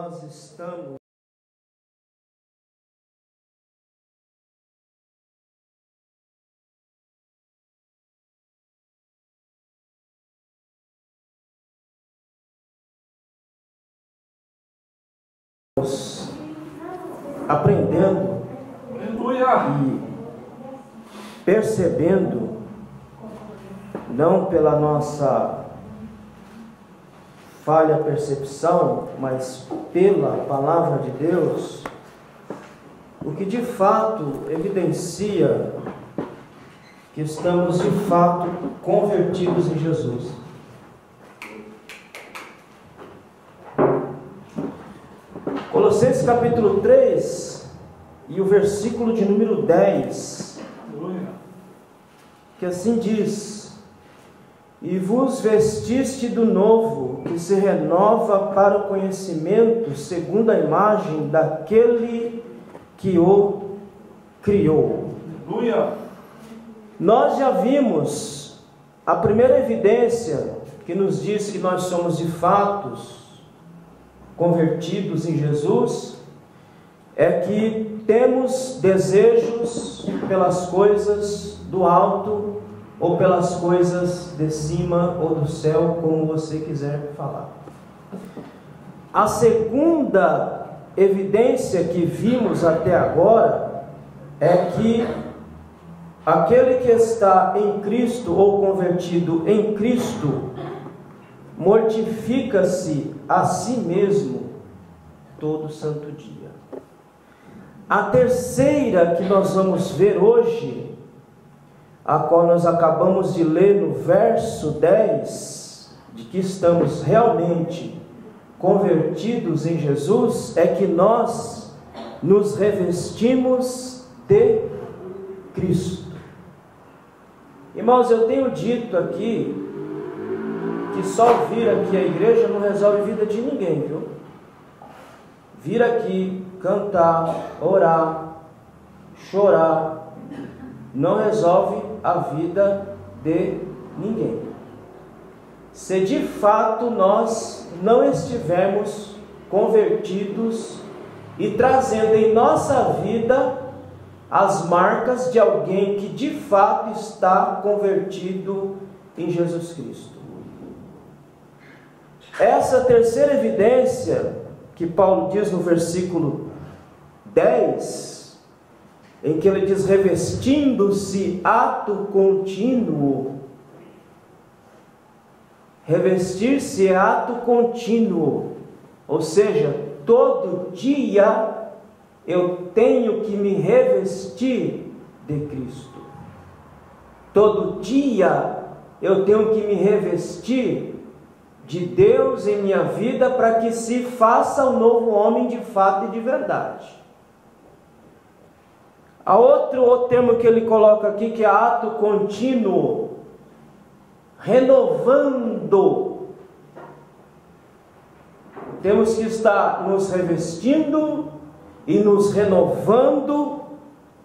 nós estamos aprendendo e percebendo, não pela nossa falha percepção, mas pela palavra de Deus, o que de fato evidencia que estamos de fato convertidos em Jesus. Colossenses capítulo 3 e o versículo de número 10, que assim diz: e vos vestiste do novo, que se renova para o conhecimento, segundo a imagem daquele que o criou. Aleluia. Nós já vimos a primeira evidência que nos diz que nós somos de fato convertidos em Jesus, é que temos desejos pelas coisas do alto ou pelas coisas de cima ou do céu, como você quiser falar. A segunda evidência que vimos até agora é que aquele que está em Cristo ou convertido em Cristo mortifica-se a si mesmo todo santo dia. A terceira que nós vamos ver hoje, a qual nós acabamos de ler no verso 10, de que estamos realmente convertidos em Jesus, é que nós nos revestimos de Cristo. Irmãos, eu tenho dito aqui que só vir aqui à igreja não resolve a vida de ninguém, viu? Vir aqui, cantar, orar, chorar, não resolve a vida de ninguém. Se de fato nós não estivermos convertidos e trazendo em nossa vida as marcas de alguém que de fato está convertido em Jesus Cristo. Essa terceira evidência que Paulo diz no versículo 10, em que ele diz revestindo-se, ato contínuo. Revestir-se é ato contínuo, ou seja, todo dia eu tenho que me revestir de Cristo. Todo dia eu tenho que me revestir de Deus em minha vida, para que se faça um novo homem de fato e de verdade. O termo que ele coloca aqui, que é ato contínuo, renovando. Temos que estar nos revestindo e nos renovando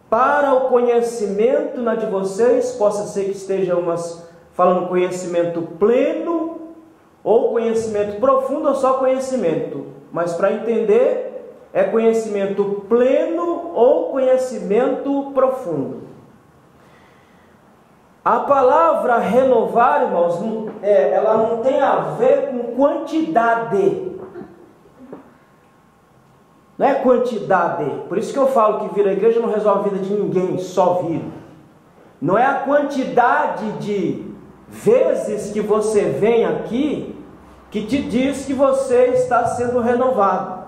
para o conhecimento na de vocês, possa ser que esteja umas falando conhecimento pleno, ou conhecimento profundo, ou só conhecimento. Mas para entender, é conhecimento pleno ou conhecimento profundo. A palavra renovar, irmãos, ela não tem a ver com quantidade. Não é quantidade. Por isso que eu falo que vir à igreja não resolve a vida de ninguém, só vir. Não é a quantidade de vezes que você vem aqui que te diz que você está sendo renovado.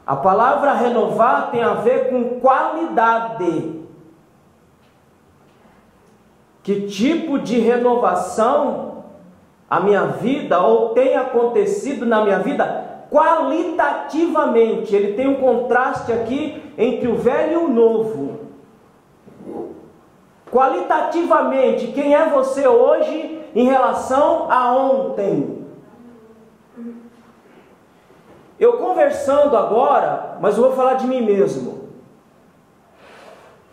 A palavra renovar tem a ver com qualidade. Que tipo de renovação a minha vida, ou tem acontecido na minha vida qualitativamente? Ele tem um contraste aqui entre o velho e o novo. Qualitativamente, quem é você hoje em relação a ontem? Eu conversando agora, mas eu vou falar de mim mesmo,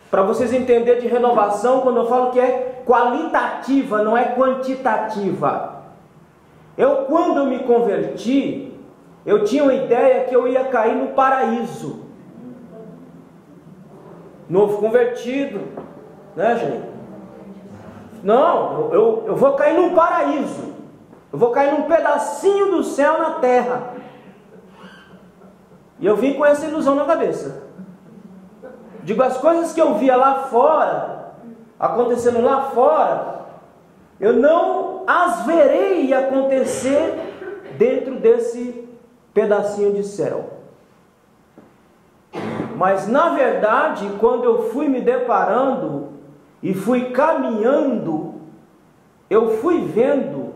para vocês entenderem de renovação, quando eu falo que é qualitativa, não é quantitativa. Quando eu me converti, eu tinha uma ideia que eu ia cair no paraíso. Novo convertido, né, gente? Não, eu vou cair num paraíso. Eu vou cair num pedacinho do céu na terra. E eu vim com essa ilusão na cabeça. Digo, as coisas que eu via lá fora, acontecendo lá fora, eu não as verei acontecer dentro desse pedacinho de céu. Mas na verdade, quando eu fui me deparando e fui caminhando, eu fui vendo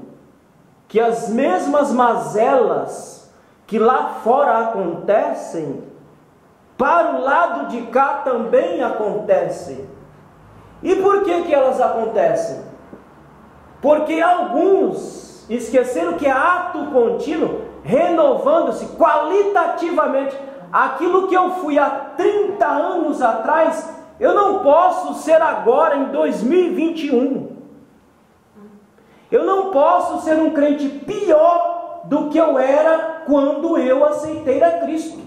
que as mesmas mazelas que lá fora acontecem, para o lado de cá também acontecem. E por que elas acontecem? Porque alguns esqueceram que é ato contínuo, renovando-se qualitativamente. Aquilo que eu fui há 30 anos atrás, eu não posso ser agora em 2021. Eu não posso ser um crente pior do que eu era quando eu aceitei a Cristo.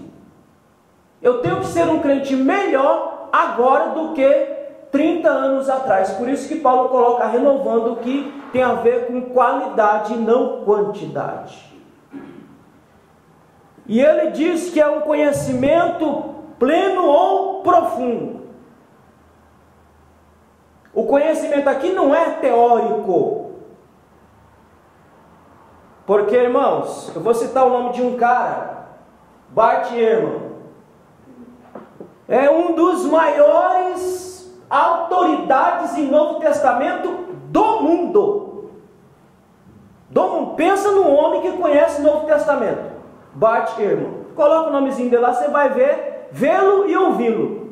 Eu tenho que ser um crente melhor agora do que 30 anos atrás. Por isso que Paulo coloca renovando, que tem a ver com qualidade e não quantidade. E ele diz que é um conhecimento pleno ou profundo. O conhecimento aqui não é teórico. Porque, irmãos, eu vou citar o nome de um cara, Bart Ehrman. É um dos maiores autoridades em Novo Testamento do mundo. Pensa num homem que conhece o Novo Testamento. Bart Ehrman. Coloca o nomezinho dele lá, você vai vê-lo e ouvi-lo.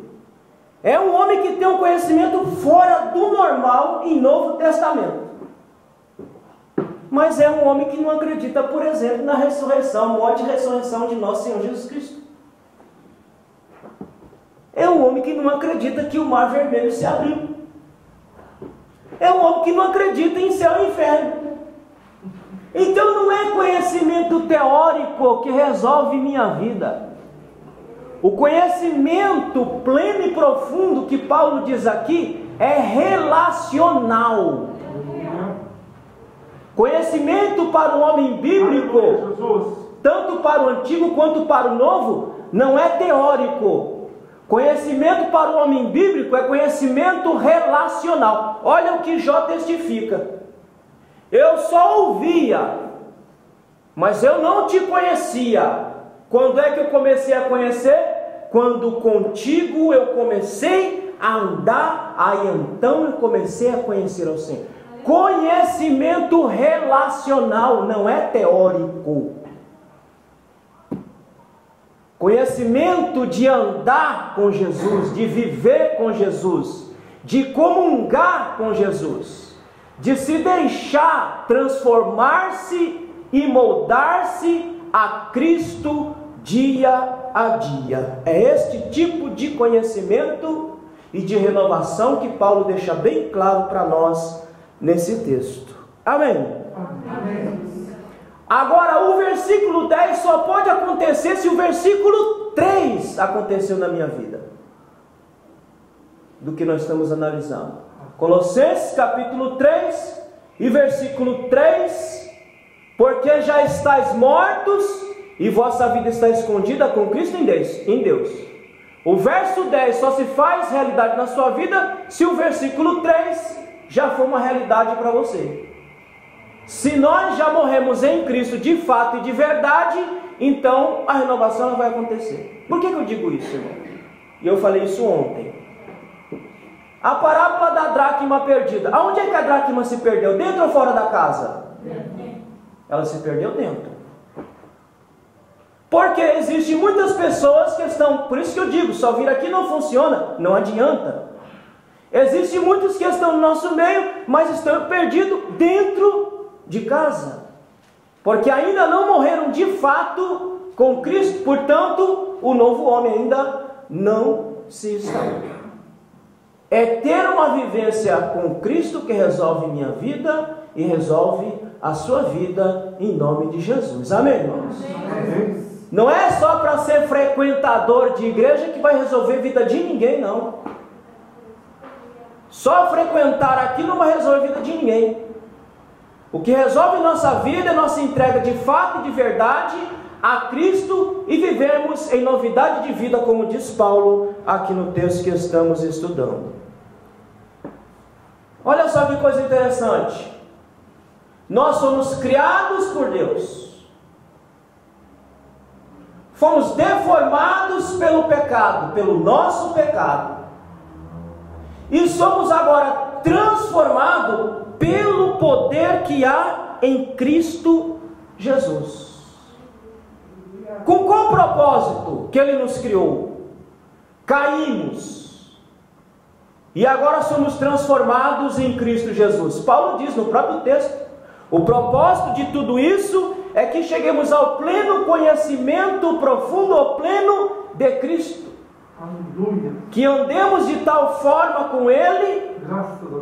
É um homem que tem um conhecimento fora do normal em Novo Testamento. Mas é um homem que não acredita, por exemplo, na ressurreição, morte e ressurreição de nosso Senhor Jesus Cristo. É um homem que não acredita que o mar vermelho se abriu. É um homem que não acredita em céu e inferno. Então não é conhecimento teórico que resolve minha vida. O conhecimento pleno e profundo que Paulo diz aqui é relacional. Conhecimento para o homem bíblico, tanto para o Antigo quanto para o Novo, não é teórico. Conhecimento para o homem bíblico é conhecimento relacional. Olha o que Jó testifica. Eu só ouvia, mas eu não te conhecia. Quando é que eu comecei a conhecer? Quando contigo eu comecei a andar, aí então eu comecei a conhecer ao Senhor. Conhecimento relacional, não é teórico. Conhecimento de andar com Jesus, de viver com Jesus, de comungar com Jesus, de se deixar transformar-se e moldar-se a Cristo dia a dia. É este tipo de conhecimento e de renovação que Paulo deixa bem claro para nós nesse texto. Amém? Amém. Agora, o versículo 10 só pode acontecer se o versículo 3 aconteceu na minha vida, do que nós estamos analisando. Colossenses capítulo 3 e versículo 3: porque já estáis mortos e vossa vida está escondida com Cristo em Deus. O verso 10 só se faz realidade na sua vida se o versículo 3 já for uma realidade para você. Se nós já morremos em Cristo de fato e de verdade, então a renovação não vai acontecer. Por que eu digo isso, irmão? E eu falei isso ontem. A parábola da dracma perdida. Aonde é que a dracma se perdeu? Dentro ou fora da casa? Ela se perdeu dentro. Porque existem muitas pessoas que estão... Por isso que eu digo, só vir aqui não funciona, não adianta. Existem muitos que estão no nosso meio, mas estão perdidos dentro de casa. Porque ainda não morreram de fato com Cristo, portanto, o novo homem ainda não se instalou. É ter uma vivência com Cristo que resolve minha vida e resolve a sua vida em nome de Jesus. Amém, irmãos? Amém. Não é só para ser frequentador de igreja que vai resolver a vida de ninguém, não. Só frequentar aqui não vai resolver a vida de ninguém. O que resolve nossa vida é nossa entrega de fato e de verdade a Cristo e vivermos em novidade de vida, como diz Paulo aqui no texto que estamos estudando. Olha só que coisa interessante. Nós somos criados por Deus. Fomos deformados pelo pecado, pelo nosso pecado. E somos agora transformados pelo poder que há em Cristo Jesus. Com qual propósito que Ele nos criou? Caímos. E agora somos transformados em Cristo Jesus. Paulo diz no próprio texto: o propósito de tudo isso é que cheguemos ao pleno conhecimento profundo, ao pleno de Cristo. Aleluia. Que andemos de tal forma com Ele,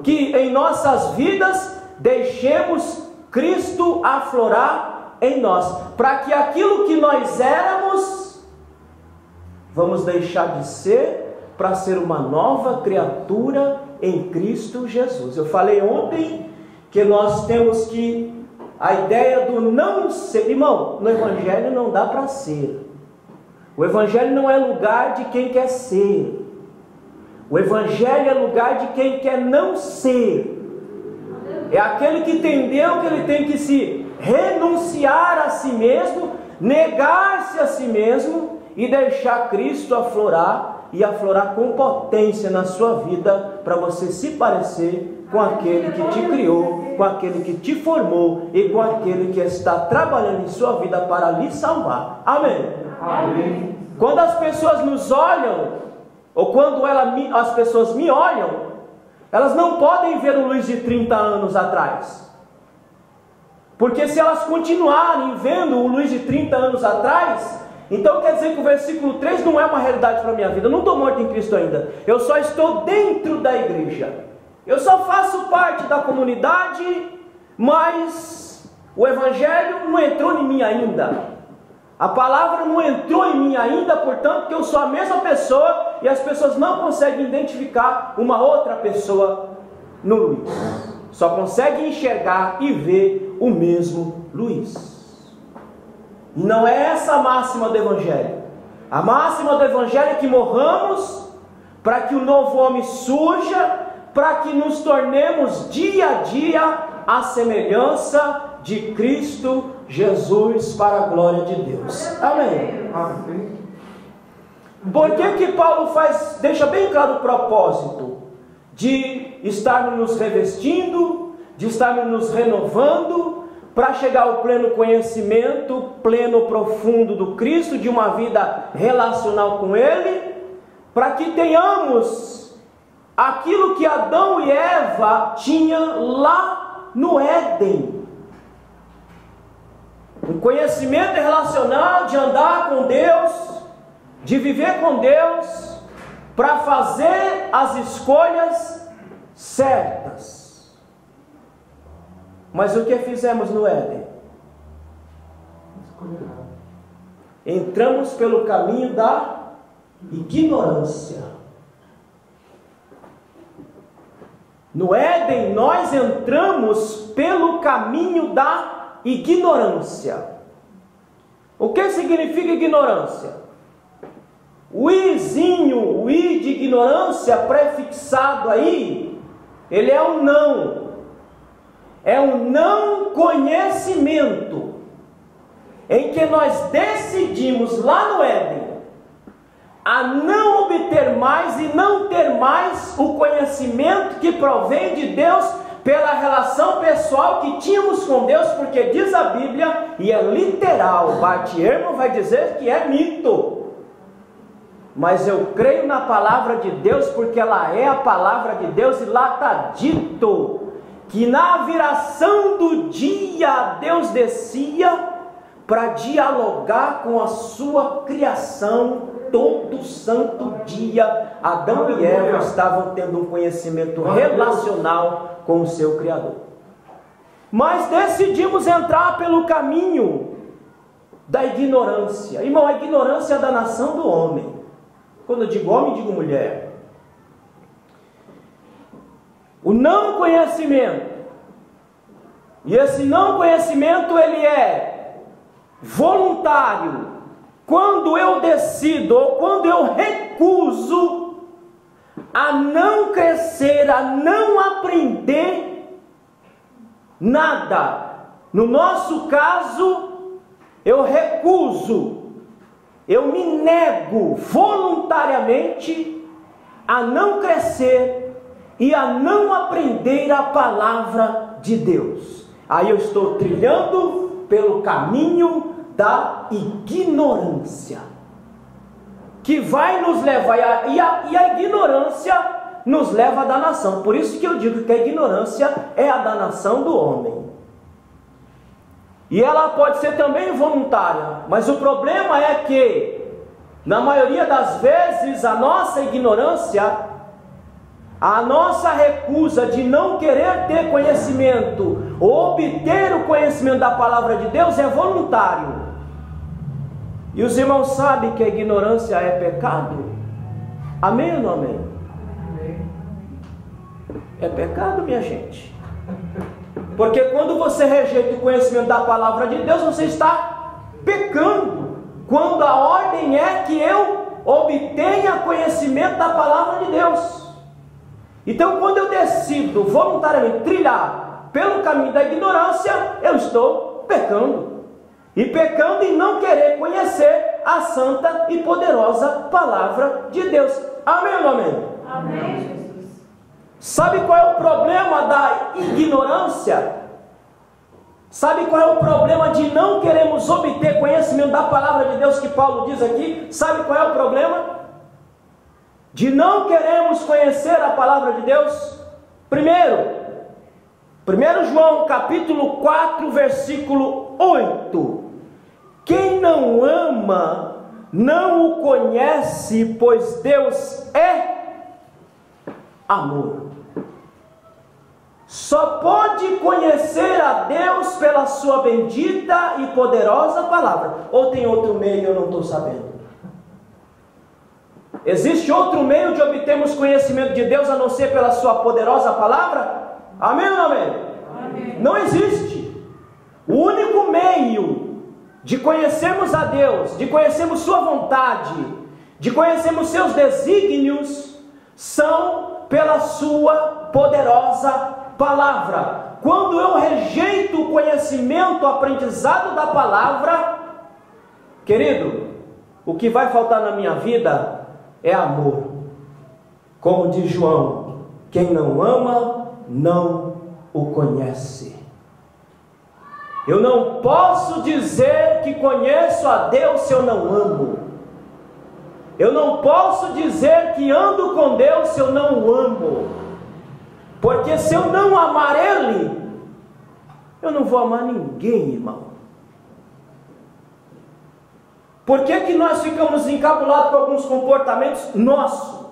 que em nossas vidas deixemos Cristo aflorar em nós, para que aquilo que nós éramos, vamos deixar de ser, para ser uma nova criatura em Cristo Jesus. Eu falei ontem que nós temos que, a ideia do não ser, irmão, no Evangelho não dá para ser. O Evangelho não é lugar de quem quer ser. O Evangelho é lugar de quem quer não ser. É aquele que entendeu que ele tem que se renunciar a si mesmo, negar-se a si mesmo e deixar Cristo aflorar, e aflorar com potência na sua vida, para você se parecer com aquele que te criou, com aquele que te formou e com aquele que está trabalhando em sua vida para lhe salvar. Amém? Amém. Quando as pessoas nos olham, ou quando as pessoas me olham, elas não podem ver o Luiz de 30 anos atrás. Porque se elas continuarem vendo o Luiz de 30 anos atrás, então quer dizer que o versículo 3 não é uma realidade para a minha vida. Eu não estou morto em Cristo ainda. Eu só estou dentro da igreja. Eu só faço parte da comunidade, mas o Evangelho não entrou em mim ainda. A palavra não entrou em mim ainda, portanto que eu sou a mesma pessoa e as pessoas não conseguem identificar uma outra pessoa no Luiz. Só conseguem enxergar e ver o mesmo Luiz. E não é essa a máxima do Evangelho. A máxima do Evangelho é que morramos para que o novo homem surja, para que nos tornemos dia a dia a semelhança de Cristo Jesus, para a glória de Deus. Amém. Amém. Por que Paulo deixa bem claro o propósito de estarmos nos revestindo, de estarmos nos renovando, para chegar ao pleno conhecimento, pleno profundo do Cristo, de uma vida relacional com Ele, para que tenhamos aquilo que Adão e Eva tinham lá no Éden. Um conhecimento relacional, de andar com Deus, de viver com Deus, para fazer as escolhas certas. Mas o que fizemos no Éden? Entramos pelo caminho da ignorância. No Éden nós entramos pelo caminho da ignorância. O que significa ignorância? O izinho, o i de ignorância prefixado aí, ele é um não. É um não conhecimento, em que nós decidimos lá no Éden a não obter mais e não ter mais o conhecimento que provém de Deus pela relação pessoal que tínhamos com Deus, porque diz a Bíblia, e é literal, Bart Ehrman vai dizer que é mito, mas eu creio na palavra de Deus, porque ela é a palavra de Deus, e lá está dito que na viração do dia Deus descia para dialogar com a sua criação. Todo santo dia Adão e Eva estavam tendo um conhecimento relacional com o seu Criador. mas decidimos entrar pelo caminho da ignorância. Irmão, a ignorância é da nação do homem. Quando eu digo homem, digo mulher. O não conhecimento. E esse não conhecimento, ele é voluntário. Quando eu decido, ou quando eu recuso a não crescer, a não aprender nada. No nosso caso, eu recuso, eu me nego voluntariamente a não crescer e a não aprender a palavra de Deus. Aí eu estou trilhando pelo caminho da ignorância, que vai nos levar, e a ignorância nos leva à danação. Por isso que eu digo que a ignorância é a danação do homem. E ela pode ser também voluntária, mas o problema é que, na maioria das vezes, a nossa ignorância, a nossa recusa de não querer ter conhecimento, ou obter o conhecimento da palavra de Deus, é voluntário. E os irmãos sabem que a ignorância é pecado? Amém ou não amém? É pecado, minha gente. Porque quando você rejeita o conhecimento da palavra de Deus, você está pecando. Quando a ordem é que eu obtenha conhecimento da palavra de Deus. Então, quando eu decido voluntariamente trilhar pelo caminho da ignorância, eu estou pecando. E pecando em não querer conhecer a santa e poderosa palavra de Deus. Amém ou não amém? Amém, Jesus. Sabe qual é o problema da ignorância? Sabe qual é o problema de não queremos obter conhecimento da palavra de Deus que Paulo diz aqui? Sabe qual é o problema? De não queremos conhecer a palavra de Deus? Primeiro, 1 João capítulo 4, versículo 8. Quem não ama, não o conhece, pois Deus é amor. Só pode conhecer a Deus pela sua bendita e poderosa palavra. Ou tem outro meio, eu não estou sabendo. Existe outro meio de obtermos conhecimento de Deus a não ser pela sua poderosa palavra? Amém ou não amém? Amém. Não existe. O único meio de conhecermos a Deus, de conhecermos sua vontade, de conhecermos seus desígnios, são pela sua poderosa palavra. Quando eu rejeito o conhecimento, o aprendizado da palavra, querido, o que vai faltar na minha vida é amor. Como diz João, quem não ama, não o conhece. Eu não posso dizer que conheço a Deus se eu não amo. Eu não posso dizer que ando com Deus se eu não o amo. Porque se eu não amar Ele, eu não vou amar ninguém, irmão. Por que que nós ficamos encabulados com alguns comportamentos nossos?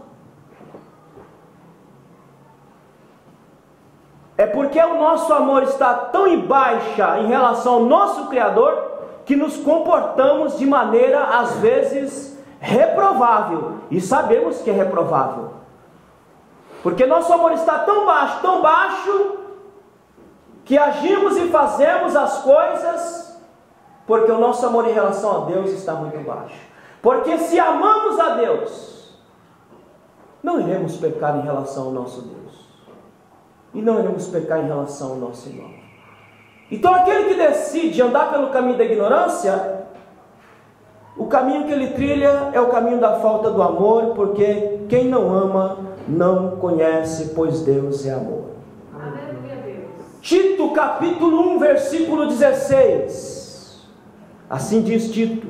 É porque o nosso amor está tão em baixa em relação ao nosso Criador, que nos comportamos de maneira, às vezes, reprovável. E sabemos que é reprovável. Porque nosso amor está tão baixo, que agimos e fazemos as coisas, porque o nosso amor em relação a Deus está muito baixo. Porque se amamos a Deus, não iremos pecar em relação ao nosso Deus. E não iremos pecar em relação ao nosso irmão. Então aquele que decide andar pelo caminho da ignorância, o caminho que ele trilha é o caminho da falta do amor, porque quem não ama, não conhece, pois Deus é amor. Aleluia, Deus. Tito capítulo 1, versículo 16. Assim diz Tito.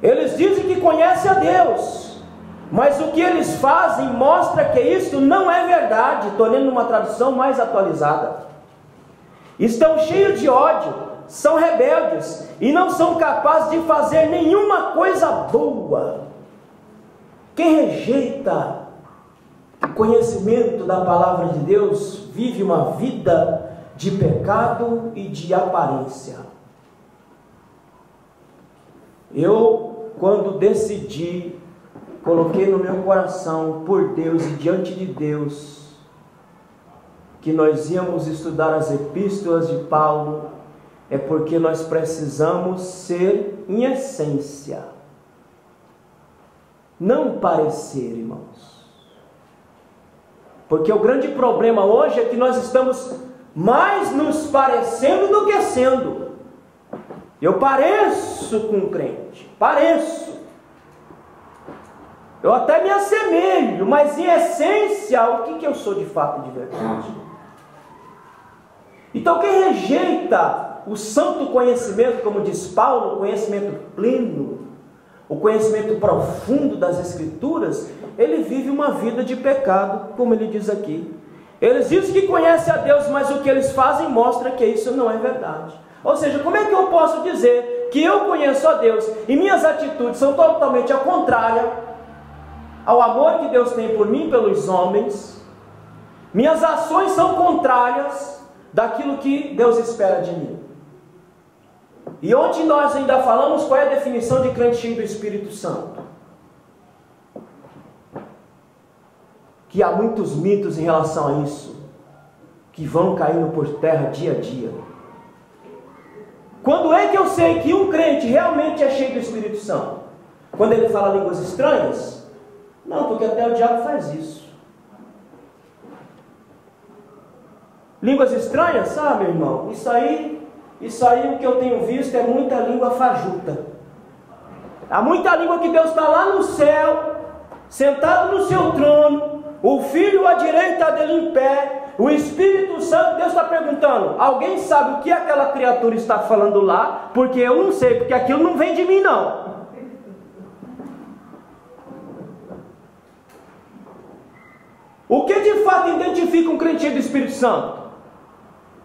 Eles dizem que conhecem a Deus, mas o que eles fazem mostra que isso não é verdade. Estou lendo uma tradução mais atualizada. Estão cheios de ódio, são rebeldes e não são capazes de fazer nenhuma coisa boa. Quem rejeita o conhecimento da palavra de Deus vive uma vida de pecado e de aparência. Eu, quando decidi, coloquei no meu coração, por Deus e diante de Deus, que nós íamos estudar as epístolas de Paulo, é porque nós precisamos ser em essência, não parecer, irmãos. Porque o grande problema hoje é que nós estamos mais nos parecendo do que sendo. Eu pareço com um crente, pareço. Eu até me assemelho, mas em essência, o que eu sou de fato, de verdade? Então quem rejeita o santo conhecimento, como diz Paulo, o conhecimento pleno, o conhecimento profundo das Escrituras, ele vive uma vida de pecado, como ele diz aqui. Eles dizem que conhecem a Deus, mas o que eles fazem mostra que isso não é verdade. Ou seja, como é que eu posso dizer que eu conheço a Deus e minhas atitudes são totalmente ao contrário ao amor que Deus tem por mim e pelos homens? Minhas ações são contrárias daquilo que Deus espera de mim. E ontem nós ainda falamos qual é a definição de crente cheio do Espírito Santo. Que há muitos mitos em relação a isso, que vão caindo por terra dia a dia. Quando é que eu sei que um crente realmente é cheio do Espírito Santo? Quando ele fala línguas estranhas? Não, porque até o diabo faz isso. Línguas estranhas? Ah, meu irmão, isso aí o que eu tenho visto é muita língua fajuta. Há muita língua que Deus está lá no céu, sentado no seu trono, o Filho à direita dele em pé, o Espírito Santo, Deus está perguntando, alguém sabe o que aquela criatura está falando lá? Porque eu não sei, porque aquilo não vem de mim não. O que de fato identifica um crente do Espírito Santo?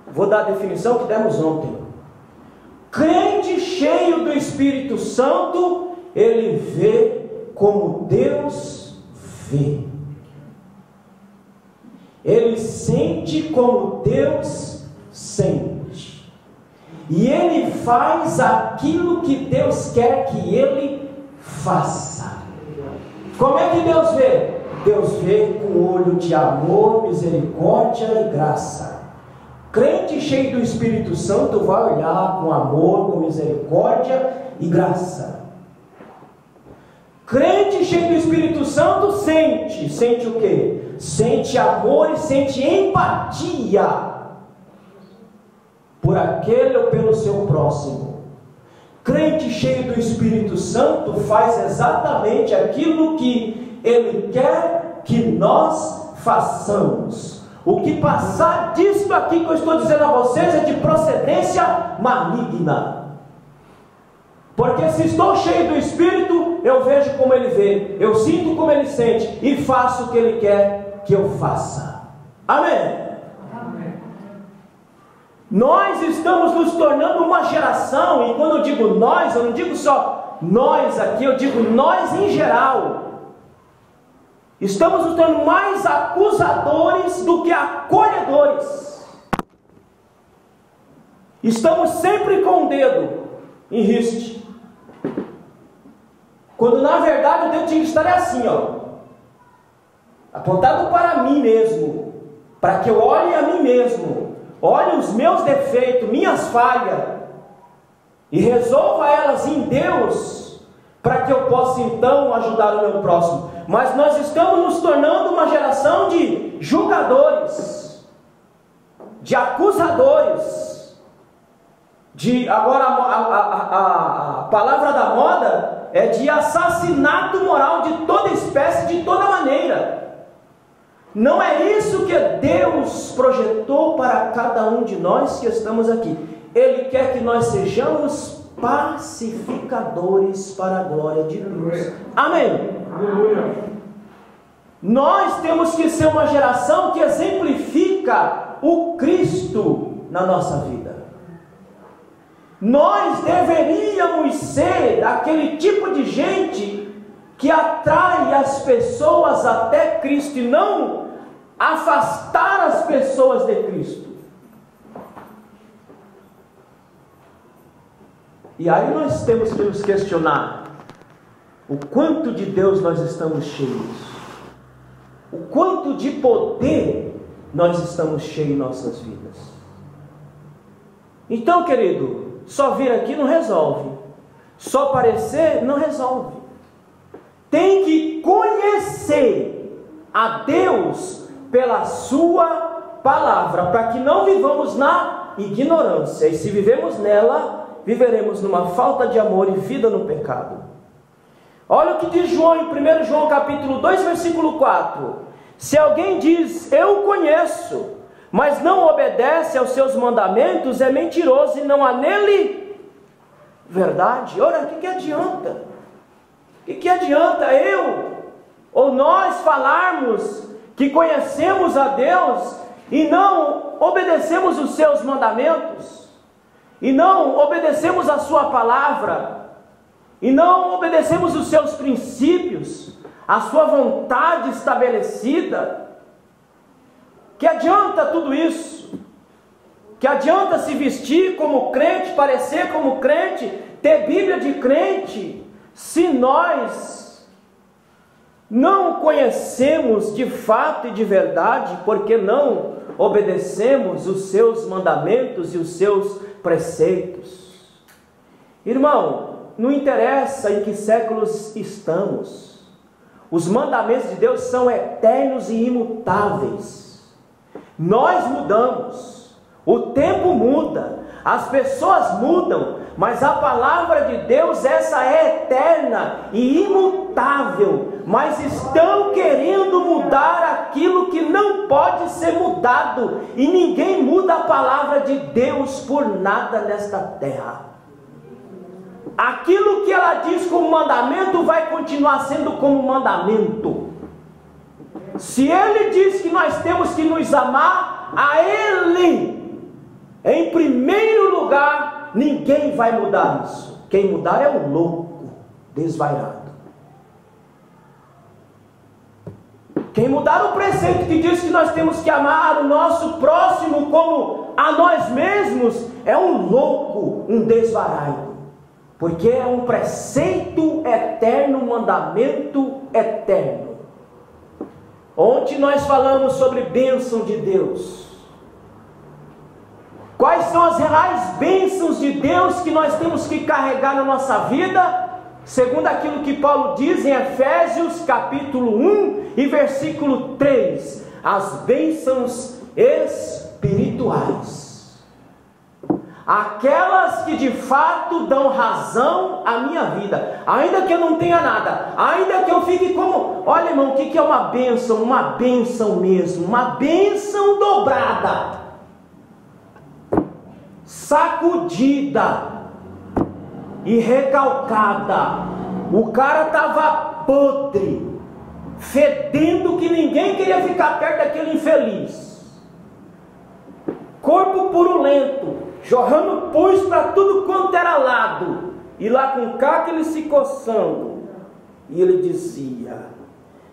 Vou dar a definição que demos ontem. Crente cheio do Espírito Santo, ele vê como Deus vê. Ele sente como Deus sente. E ele faz aquilo que Deus quer que ele faça. Como é que Deus vê? Deus vê com olho de amor, misericórdia e graça. Crente cheio do Espírito Santo vai olhar com amor, com misericórdia e graça. Crente cheio do Espírito Santo sente o quê? Sente amor e sente empatia por aquele ou pelo seu próximo. Crente cheio do Espírito Santo faz exatamente aquilo que ele quer que nós façamos. O que passar disso aqui que eu estou dizendo a vocês é de procedência maligna. Porque se estou cheio do Espírito, eu vejo como ele vê, eu sinto como ele sente e faço o que ele quer que eu faça. Amém? Amém. Nós estamos nos tornando uma geração, e quando eu digo nós, eu não digo só nós aqui, eu digo nós em geral. Estamos nos tornando mais acusadores do que acolhedores. Estamos sempre com o dedo em riste, quando na verdade o dedo tinha que estar assim, ó, apontado para mim mesmo, para que eu olhe a mim mesmo, olhe os meus defeitos, minhas falhas, e resolva elas em Deus, para que eu possa então ajudar o meu próximo. Mas nós estamos nos tornando uma geração de julgadores, de acusadores, agora a palavra da moda é de assassinato moral de toda espécie, de toda maneira. Não é isso que Deus projetou para cada um de nós que estamos aqui. Ele quer que nós sejamos pacificadores para a glória de Deus. Amém? Aleluia. Nós temos que ser uma geração que exemplifica o Cristo na nossa vida. Nós deveríamos ser aquele tipo de gente que atrai as pessoas até Cristo e não afastar as pessoas de Cristo. E aí nós temos que nos questionar o quanto de Deus nós estamos cheios, o quanto de poder nós estamos cheios em nossas vidas. Então, querido, só vir aqui não resolve, só parecer não resolve. Tem que conhecer a Deus pela sua palavra, para que não vivamos na ignorância, e se vivemos nela, viveremos numa falta de amor e vida no pecado. Olha o que diz João em 1 João capítulo 2, versículo 4. Se alguém diz, eu o conheço, mas não obedece aos seus mandamentos, é mentiroso e não há nele verdade. Ora, o que adianta? O que adianta eu ou nós falarmos que conhecemos a Deus e não obedecemos os seus mandamentos, e não obedecemos a sua palavra, e não obedecemos os seus princípios, a sua vontade estabelecida? Que adianta tudo isso? Que adianta se vestir como crente, parecer como crente, ter Bíblia de crente, se nós não conhecemos de fato e de verdade, porque não obedecemos os seus mandamentos e os seus preceitos? Irmão, não interessa em que séculos estamos, os mandamentos de Deus são eternos e imutáveis. Nós mudamos, o tempo muda, as pessoas mudam, mas a palavra de Deus, essa é eterna e imutável. Mas estão querendo mudar aquilo que não pode ser mudado, e ninguém muda a palavra de Deus por nada nesta terra. Aquilo que ela diz como mandamento vai continuar sendo como mandamento. Se Ele diz que nós temos que nos amar a Ele em primeiro lugar, ninguém vai mudar isso. Quem mudar é o louco, desvairado. Quem mudar o preceito que diz que nós temos que amar o nosso próximo como a nós mesmos, é um louco, um desvairado. Porque é um preceito eterno, um mandamento eterno. Ontem nós falamos sobre bênção de Deus. Quais são as reais bênçãos de Deus que nós temos que carregar na nossa vida? Segundo aquilo que Paulo diz em Efésios capítulo 1 e versículo 3. As bênçãos espirituais. Aquelas que de fato dão razão à minha vida, ainda que eu não tenha nada, ainda que eu fique como, olha irmão, o que é uma bênção? Uma bênção mesmo, uma bênção dobrada, sacudida e recalcada. O cara estava podre, fedendo que ninguém queria ficar perto daquele infeliz, corpo purulento, jorrando pus para tudo quanto era lado, e lá com o caco ele se coçando, e ele dizia,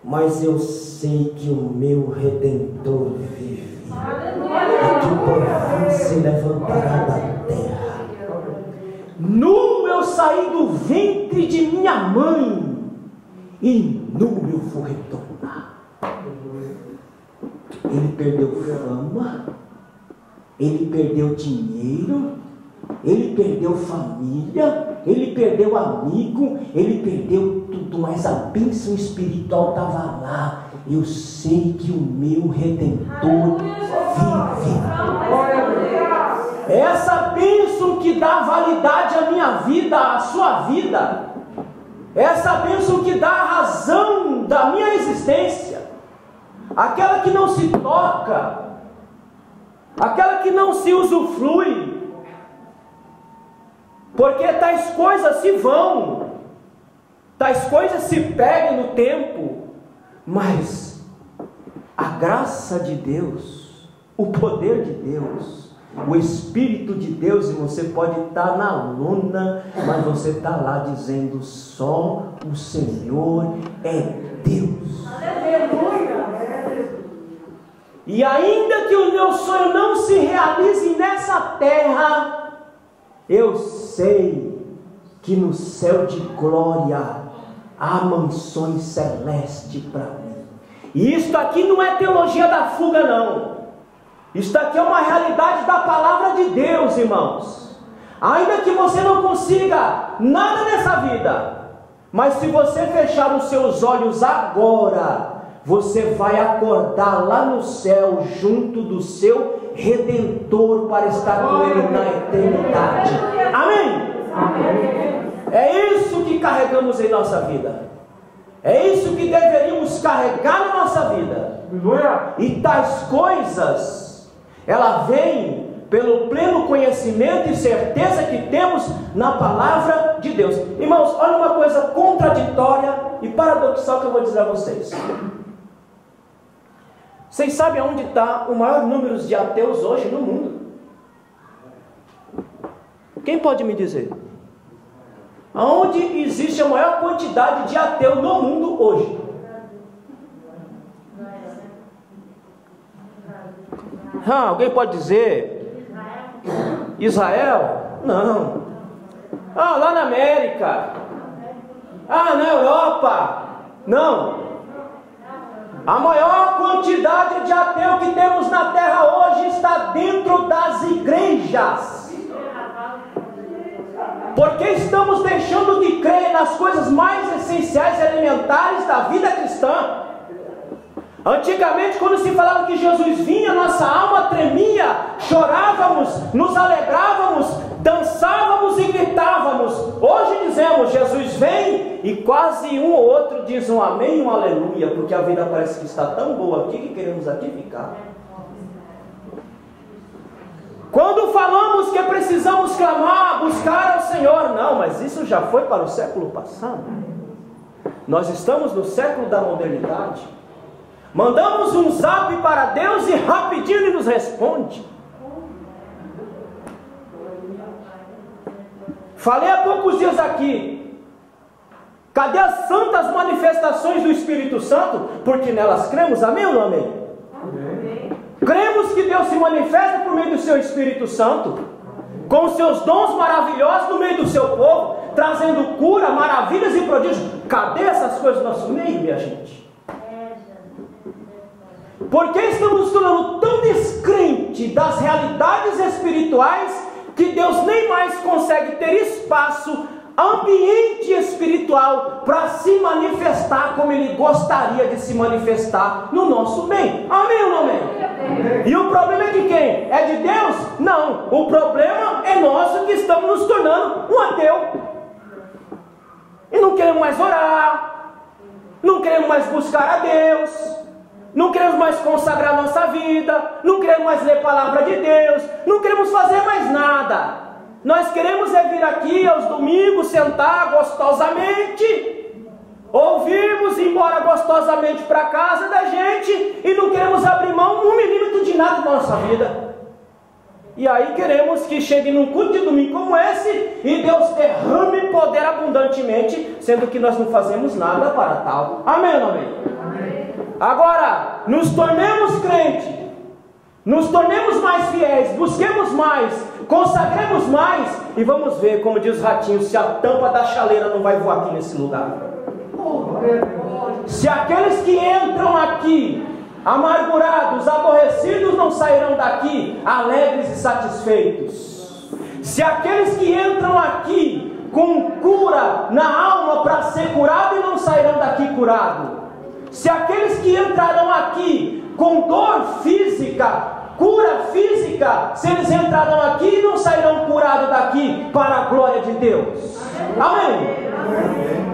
mas eu sei que o meu Redentor vive, e que por fim se levantará da terra. Nu eu saí do ventre de minha mãe, e nu eu vou retornar. Ele perdeu fama, ele perdeu dinheiro, ele perdeu família, ele perdeu amigo, ele perdeu tudo, mas a bênção espiritual estava lá. Eu sei que o meu Redentor vive. Essa bênção que dá validade à minha vida, à sua vida, essa bênção que dá a razão da minha existência, aquela que não se toca, aquela que não se usufrui, porque tais coisas se vão, tais coisas se perdem no tempo, mas a graça de Deus, o poder de Deus, o Espírito de Deus, e você pode estar na lona, mas você está lá dizendo, só o Senhor é Deus. Aleluia. E ainda que o meu sonho não se realize nessa terra, eu sei que no céu de glória há mansões celestes para mim. E isto aqui não é teologia da fuga, não. Isto aqui é uma realidade da palavra de Deus, irmãos. Ainda que você não consiga nada nessa vida, mas se você fechar os seus olhos agora, você vai acordar lá no céu junto do seu Redentor para estar com Ele na eternidade. Amém? É isso que carregamos em nossa vida. É isso que deveríamos carregar na nossa vida. E tais coisas, ela vem pelo pleno conhecimento e certeza que temos na palavra de Deus. Irmãos, olha uma coisa contraditória e paradoxal que eu vou dizer a vocês. Vocês sabem onde está o maior número de ateus hoje no mundo? Quem pode me dizer? Aonde existe a maior quantidade de ateus no mundo hoje? Alguém pode dizer? Israel? Não. Lá na América? Na Europa? Não. A maior quantidade de ateu que temos na terra hoje está dentro das igrejas. Porque estamos deixando de crer nas coisas mais essenciais e elementares da vida cristã. Antigamente, quando se falava que Jesus vinha, nossa alma tremia, chorávamos, nos alegrávamos, dançávamos e gritávamos. Hoje dizemos, Jesus vem, e quase um ou outro diz um amém e um aleluia, porque a vida parece que está tão boa aqui que queremos aqui ficar. Quando falamos que precisamos clamar, buscar ao Senhor, não, mas isso já foi para o século passado. Nós estamos no século da modernidade. Mandamos um zap para Deus e rapidinho Ele nos responde. Falei há poucos dias aqui, cadê as santas manifestações do Espírito Santo? Porque nelas cremos, amém ou não amém? Amém. Cremos que Deus se manifesta por meio do seu Espírito Santo, com os seus dons maravilhosos no meio do seu povo, trazendo cura, maravilhas e prodígios. Cadê essas coisas no nosso meio, minha gente? Por que estamos nos tornando tão descrentes das realidades espirituais que Deus nem mais consegue ter espaço, ambiente espiritual para se manifestar como Ele gostaria de se manifestar no nosso meio? Amém ou não amém? E o problema é de quem? É de Deus? Não, o problema é nosso que estamos nos tornando um ateu. E não queremos mais orar, não queremos mais buscar a Deus, não queremos mais consagrar nossa vida, não queremos mais ler a palavra de Deus, não queremos fazer mais nada. Nós queremos é vir aqui aos domingos, sentar gostosamente, ouvirmos e ir embora gostosamente para casa da gente, e não queremos abrir mão 1 milímetro de nada da nossa vida. E aí queremos que chegue num culto de domingo como esse, e Deus derrame poder abundantemente, sendo que nós não fazemos nada para tal. Amém ou não amém? Amém. Agora, nos tornemos crentes, nos tornemos mais fiéis, busquemos mais, consagremos mais, e vamos ver, como diz o ratinho, se a tampa da chaleira não vai voar aqui nesse lugar. Se aqueles que entram aqui amargurados, aborrecidos, não sairão daqui alegres e satisfeitos. Se aqueles que entram aqui com cura na alma para ser curado e não sairão daqui curado. Se aqueles que entrarão aqui com dor física, cura física, se eles entrarão aqui e não sairão curados daqui para a glória de Deus. Amém? Amém.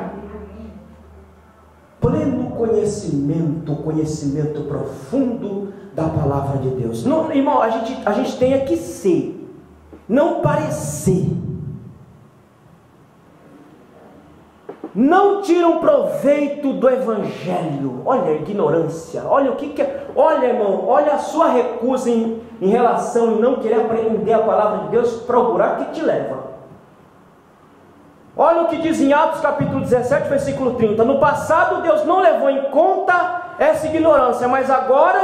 Pleno conhecimento profundo da palavra de Deus. Não, irmão, a gente tem que ser, não parecer. Não tiram proveito do Evangelho. Olha a ignorância. Olha o que é. Olha, irmão, olha a sua recusa em relação a não querer aprender a palavra de Deus para o buraco que te leva. Olha o que diz em Atos capítulo 17, versículo 30. No passado Deus não levou em conta essa ignorância, mas agora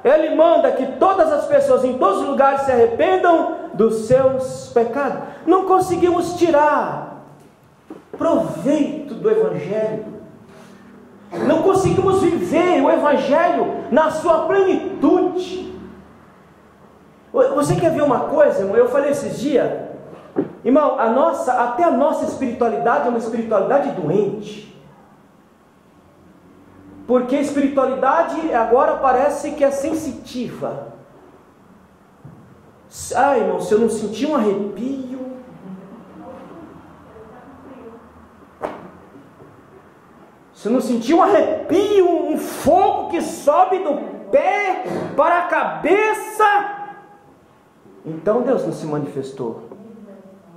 Ele manda que todas as pessoas em todos os lugares se arrependam dos seus pecados. Não conseguimos tirar proveito do Evangelho. Não conseguimos viver o Evangelho na sua plenitude. Você quer ver uma coisa, irmão? Eu falei esses dias, irmão, até a nossa espiritualidade é uma espiritualidade doente. Porque a espiritualidade agora parece que é sensitiva. Ah, irmão, se eu não sentir um arrepio, se eu não sentir um arrepio, um fogo que sobe do pé para a cabeça, então Deus não se manifestou.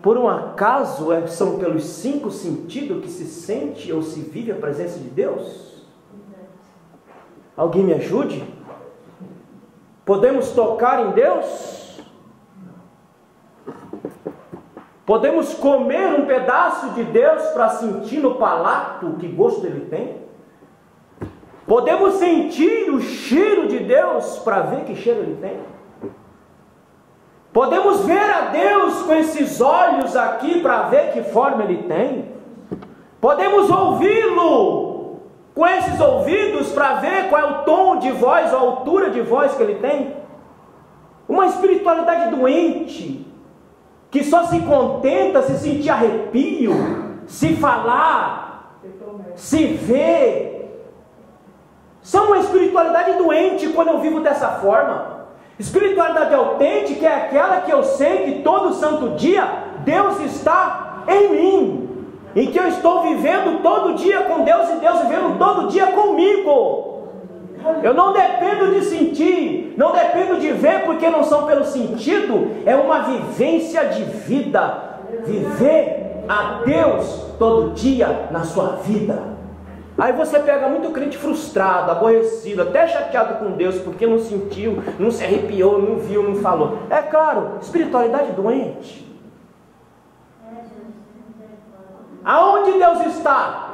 Por um acaso são pelos 5 sentidos que se sente ou se vive a presença de Deus? Alguém me ajude? Podemos tocar em Deus? Podemos comer um pedaço de Deus para sentir no palato que gosto ele tem? Podemos sentir o cheiro de Deus para ver que cheiro ele tem? Podemos ver a Deus com esses olhos aqui para ver que forma ele tem? Podemos ouvi-lo com esses ouvidos para ver qual é o tom de voz, a altura de voz que ele tem? Uma espiritualidade doente, que só se contenta se sentir arrepio, se falar, se ver. São uma espiritualidade doente quando eu vivo dessa forma. Espiritualidade autêntica é aquela que eu sei que todo santo dia Deus está em mim, em que eu estou vivendo todo dia com Deus e Deus vivendo todo dia comigo. Eu não dependo de sentir, não dependo de ver, porque não são pelo sentido, é uma vivência de vida. Viver a Deus todo dia na sua vida. Aí você pega muito crente frustrado, aborrecido, até chateado com Deus, porque não sentiu, não se arrepiou, não viu, não falou. É claro, espiritualidade doente. Aonde Deus está?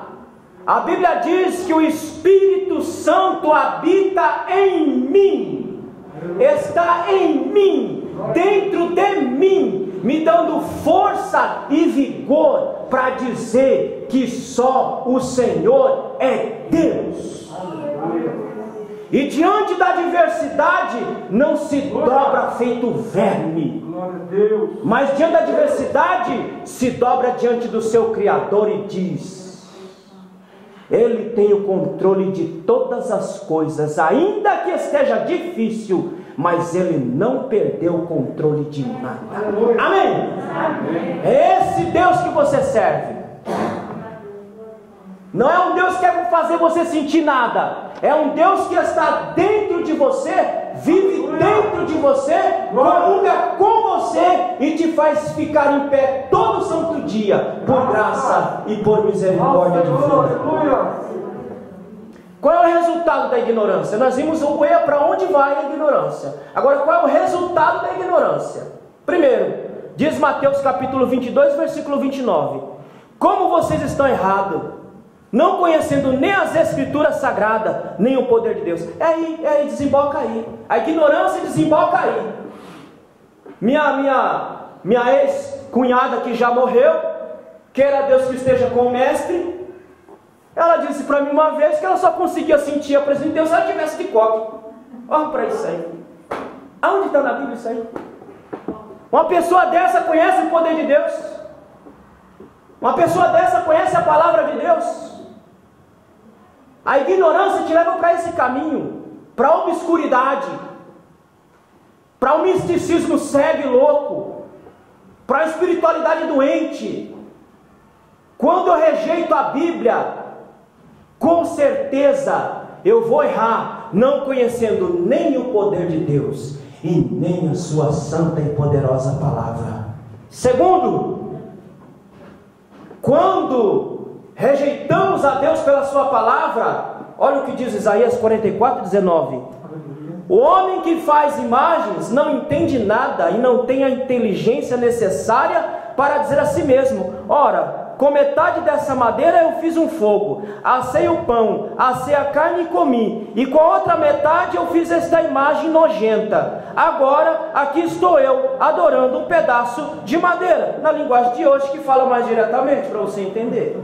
A Bíblia diz que o Espírito Santo habita em mim, está em mim, dentro de mim, me dando força e vigor para dizer que só o Senhor é Deus. E diante da adversidade não se dobra feito verme, mas diante da adversidade se dobra diante do seu Criador e diz: Ele tem o controle de todas as coisas, ainda que esteja difícil, mas Ele não perdeu o controle de nada. Amém? É esse Deus que você serve. Não é um Deus que quer fazer você sentir nada. É um Deus que está dentro de você, vive dentro de você, comunga com você e te faz ficar em pé todo santo dia, por graça e por misericórdia divina. Qual é o resultado da ignorância? Nós vimos para onde vai a ignorância. Agora, qual é o resultado da ignorância? Primeiro, diz Mateus capítulo 22, versículo 29. Como vocês estão errados, não conhecendo nem as escrituras sagradas, nem o poder de Deus. É aí, desemboca aí. A ignorância desemboca aí. Minha ex-cunhada que já morreu, queira Deus que esteja com o mestre, ela disse para mim uma vez que ela só conseguia sentir a presença de Deus se ela tivesse de coque. Olha para isso aí. Aonde está na Bíblia isso aí? Uma pessoa dessa conhece o poder de Deus? Uma pessoa dessa conhece a palavra de Deus? A ignorância te leva para esse caminho, para a obscuridade, para o misticismo cego e louco, para a espiritualidade doente. Quando eu rejeito a Bíblia, com certeza eu vou errar, não conhecendo nem o poder de Deus e nem a sua santa e poderosa palavra. Segundo, quando rejeitamos a Deus pela sua palavra, olha o que diz Isaías 44:19. O homem que faz imagens não entende nada e não tem a inteligência necessária para dizer a si mesmo: ora, com metade dessa madeira eu fiz um fogo, assei o pão, assei a carne e comi, e com a outra metade eu fiz esta imagem nojenta. Agora aqui estou eu adorando um pedaço de madeira, na linguagem de hoje que fala mais diretamente para você entender.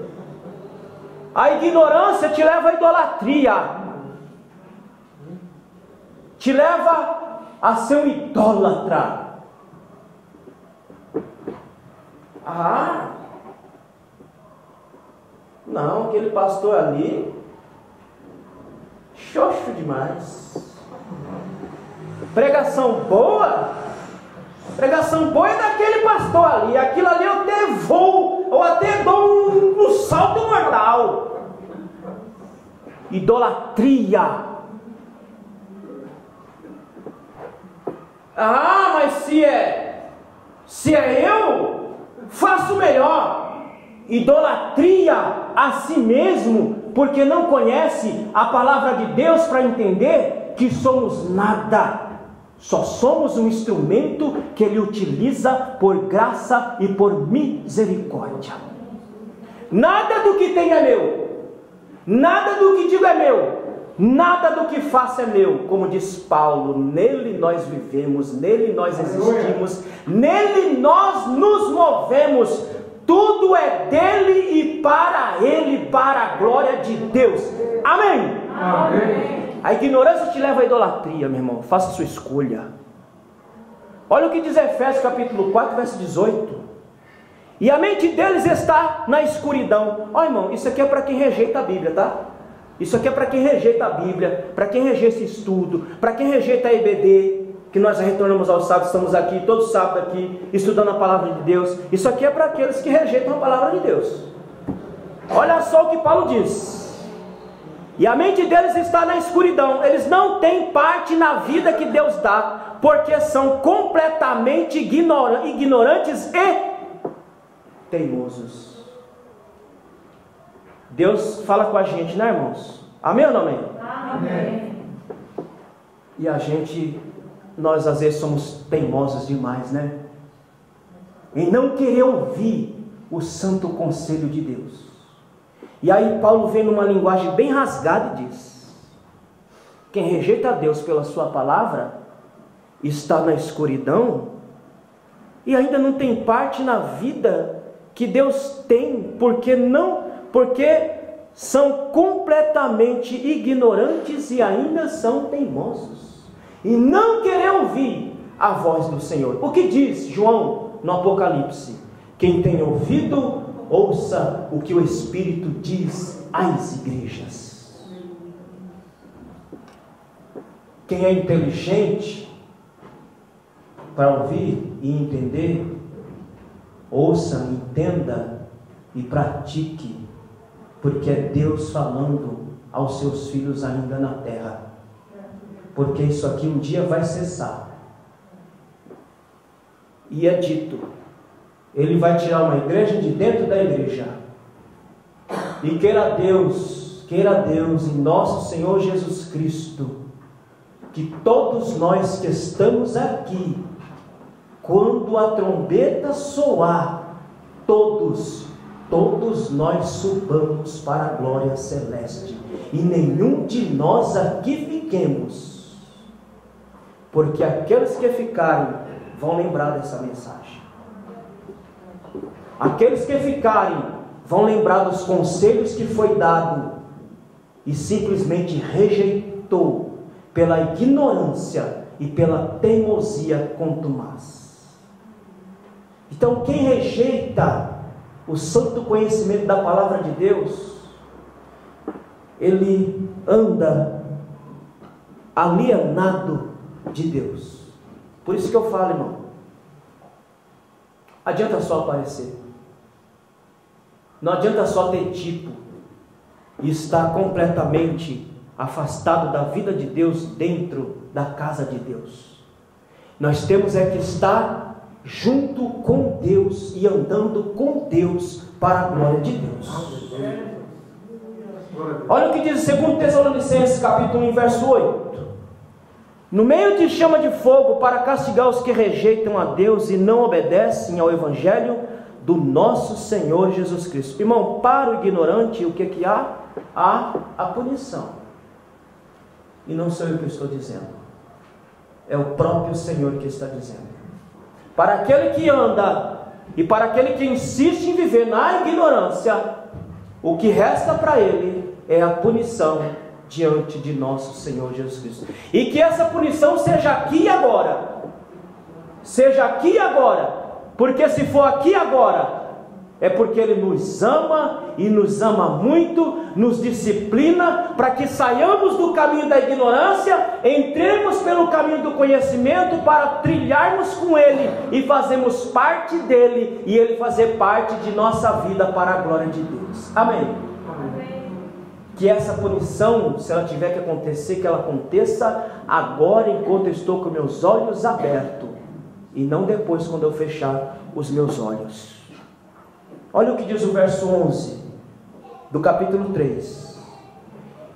A ignorância te leva à idolatria, te leva a ser um idólatra. Não, aquele pastor ali, xoxo demais. Pregação boa é daquele pastor ali. Aquilo ali eu até vou, eu até dou um salto mortal. Idolatria. Mas se é eu, faço melhor. Idolatria a si mesmo, porque não conhece a palavra de Deus para entender que somos nada. Só somos um instrumento que Ele utiliza por graça e por misericórdia. Nada do que tem é meu, nada do que digo é meu, nada do que faço é meu. Como diz Paulo, nele nós vivemos, nele nós existimos, nele nós nos movemos. Tudo é dele e para ele, para a glória de Deus. Amém? Amém. A ignorância te leva à idolatria, meu irmão. Faça a sua escolha. Olha o que diz Efésios capítulo 4, verso 18. E a mente deles está na escuridão. Ó, irmão, isso aqui é para quem rejeita a Bíblia, tá? Isso aqui é para quem rejeita a Bíblia, para quem rejeita esse estudo, para quem rejeita a EBD, que nós retornamos ao sábado, estamos aqui, todo sábado aqui, estudando a palavra de Deus. Isso aqui é para aqueles que rejeitam a palavra de Deus. Olha só o que Paulo diz. E a mente deles está na escuridão. Eles não têm parte na vida que Deus dá, porque são completamente ignorantes e teimosos. Deus fala com a gente, né, irmãos? Amém ou não amém? Amém. E nós às vezes somos teimosos demais, né? Em não querer ouvir o santo conselho de Deus. E aí Paulo vem numa linguagem bem rasgada e diz: quem rejeita a Deus pela sua palavra está na escuridão e ainda não tem parte na vida que Deus tem, porque são completamente ignorantes e ainda são teimosos, e não querer ouvir a voz do Senhor. O que diz João no Apocalipse? Quem tem ouvido, ouça o que o Espírito diz às igrejas. Quem é inteligente para ouvir e entender, ouça, entenda e pratique, porque é Deus falando aos seus filhos ainda na terra. Porque isso aqui um dia vai cessar. E é dito, Ele vai tirar uma igreja de dentro da igreja. E queira Deus em nosso Senhor Jesus Cristo, que todos nós que estamos aqui, quando a trombeta soar, todos nós subamos para a glória celeste, e nenhum de nós aqui fiquemos, porque aqueles que ficarem vão lembrar dessa mensagem. Aqueles que ficarem vão lembrar dos conselhos que foi dado e simplesmente rejeitou pela ignorância e pela teimosia contumaz. Então, quem rejeita o santo conhecimento da palavra de Deus, ele anda alienado de Deus. Por isso que eu falo, irmão, adianta só aparecer, não adianta só ter tipo e estar completamente afastado da vida de Deus dentro da casa de Deus. Nós temos que estar junto com Deus e andando com Deus para a glória de Deus. Olha o que diz 2 Tessalonicenses capítulo 1, verso 8. No meio de chama de fogo para castigar os que rejeitam a Deus e não obedecem ao Evangelho do nosso Senhor Jesus Cristo. Irmão, para o ignorante, o que há? Há a punição. E não sou eu que estou dizendo, é o próprio Senhor que está dizendo. Para aquele que anda e para aquele que insiste em viver na ignorância, o que resta para ele é a punição diante de nosso Senhor Jesus Cristo. E que essa punição seja aqui e agora. Seja aqui e agora. Porque se for aqui e agora, é porque Ele nos ama e nos ama muito, nos disciplina para que saiamos do caminho da ignorância, entremos pelo caminho do conhecimento para trilharmos com Ele e fazermos parte dEle e Ele fazer parte de nossa vida para a glória de Deus. Amém? Amém. Que essa punição, se ela tiver que acontecer, que ela aconteça agora enquanto eu estou com meus olhos abertos e não depois quando eu fechar os meus olhos. Olha o que diz o verso 11 do capítulo 3.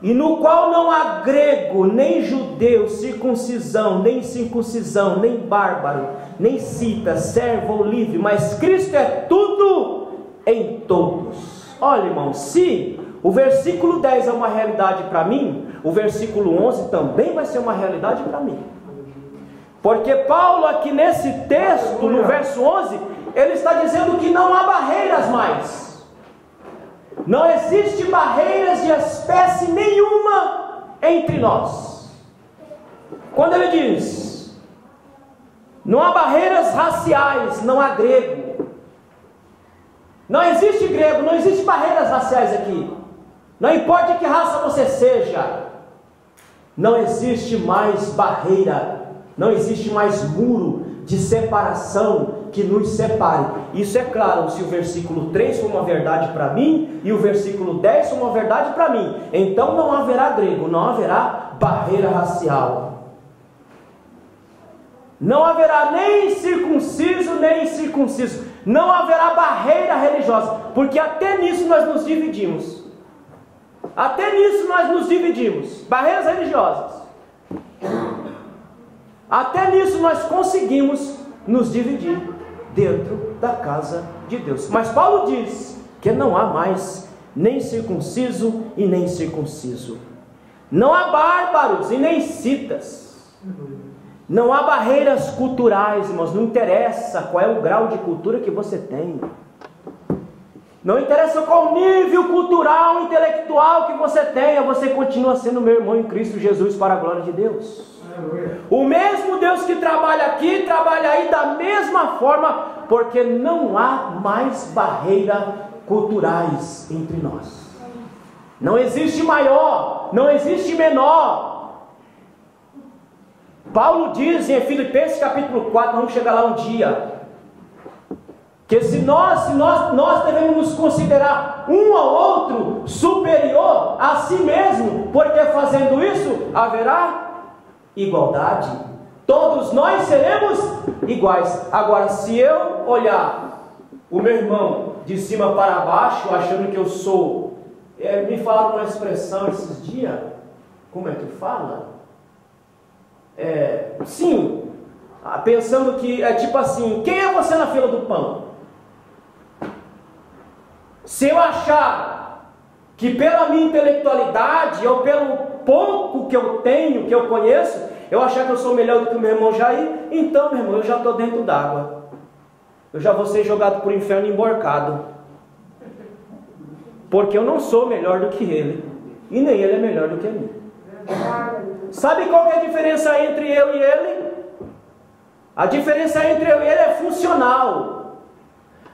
E no qual não há grego, nem judeu, circuncisão, nem incircuncisão, nem bárbaro, nem cita, servo ou livre, mas Cristo é tudo em todos. Olha, irmão, se o versículo 10 é uma realidade para mim, o versículo 11 também vai ser uma realidade para mim. Porque Paulo aqui nesse texto, no verso 11, ele está dizendo que não há barreiras mais. Não existe barreiras de espécie nenhuma entre nós. Quando ele diz, não há barreiras raciais, não há grego. Não existe grego, não existe barreiras raciais aqui. Não importa que raça você seja, não existe mais barreira. Não existe mais muro de separação que nos separe. Isso é claro, se o versículo 3 for uma verdade para mim e o versículo 10 for uma verdade para mim. Então não haverá grego, não haverá barreira racial. Não haverá nem circunciso, nem incircunciso. Não haverá barreira religiosa, porque até nisso nós nos dividimos. Até nisso nós nos dividimos. Barreiras religiosas. Até nisso nós conseguimos nos dividir dentro da casa de Deus. Mas Paulo diz que não há mais nem circunciso e nem incircunciso. Não há bárbaros e nem citas. Não há barreiras culturais, irmãos. Não interessa qual é o grau de cultura que você tem. Não interessa qual nível cultural, intelectual que você tenha. Você continua sendo meu irmão em Cristo Jesus para a glória de Deus. O mesmo Deus que trabalha aqui, trabalha aí da mesma forma, porque não há mais barreiras culturais entre nós. Não existe maior, não existe menor. Paulo diz em Filipenses capítulo 4, vamos chegar lá um dia, que se nós devemos nos considerar um ao outro superior a si mesmo, porque fazendo isso haverá igualdade. Todos nós seremos iguais. Agora, se eu olhar o meu irmão de cima para baixo, achando que eu sou, me falaram uma expressão esses dias, como é que fala? Sim, pensando que é tipo assim, quem é você na fila do pão? Se eu achar que pela minha intelectualidade ou pelo pouco que eu tenho, que eu conheço, eu achar que eu sou melhor do que o meu irmão Jair, então, meu irmão, eu já estou dentro d'água. Eu já vou ser jogado para o inferno emborcado. Porque eu não sou melhor do que ele. E nem ele é melhor do que mim. Sabe qual que é a diferença entre eu e ele? A diferença entre eu e ele é funcional.